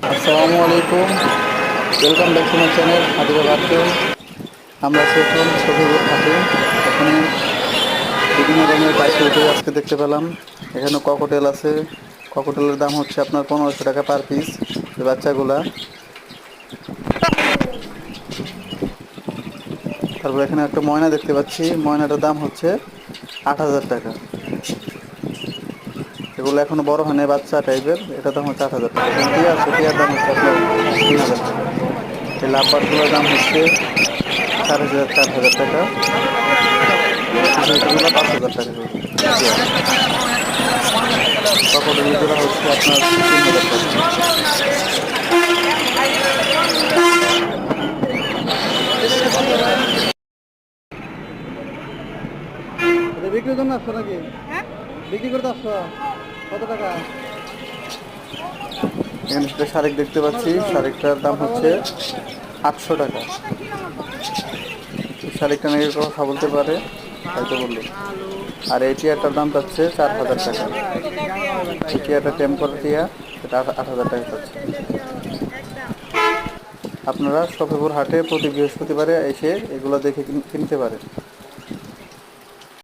আসসালামু আলাইকুম, welcome back to my channel Hadiba virtual. আমরা আছি এখন সফিপুর হাটে। এখানে বিভিন্ন ধরনের পাখি উঠে আজকে দেখতে পেলাম। এখানে ককটেল আছে। ককটেলের দাম হচ্ছে আপনার 1500 টাকা পার পিস। এই বাচ্চাগুলা। তারপর এখানে একটা ময়না দেখতে পাচ্ছি, ময়নাটার দাম হচ্ছে 8000 টাকা। এগুলো এখনো বড় হয় নাই, বাচ্চা টাইপের। এটার দাম হচ্ছে 8000 টাকা। এখানে টিয়া আছে, টিয়ার দাম হচ্ছে আপনার 3000 টাকা। এই লাভবার্ডগুলোর দাম হচ্ছে 4000 টাকা। কিছু কিছুগুলো 5000 টাকা করে পেয়ার। ক্রোকোডাইল জোড়া হচ্ছে আপনার 3000 টাকা। এটা বিক্রির জন্য আসছো নাকি? বিক্রি করতে আসছো? কত টাকা? এখানে একটা শালিক দেখতে পাচ্ছি, শালিকটার দাম হচ্ছে 800 টাকা। শালিকটা নাকি কথা বলতে পারে, তাই তো বললো। আর এই টিয়ারটার দাম পাচ্ছে 4000 টাকা। এই টিয়ারটা টেম করা টিয়া, এটা 8000 টাকা পাচ্ছে। আপনারা সফিপুর হাটে প্রতি বৃহস্পতিবারে এসে এগুলো দেখে কিনতে পারেন।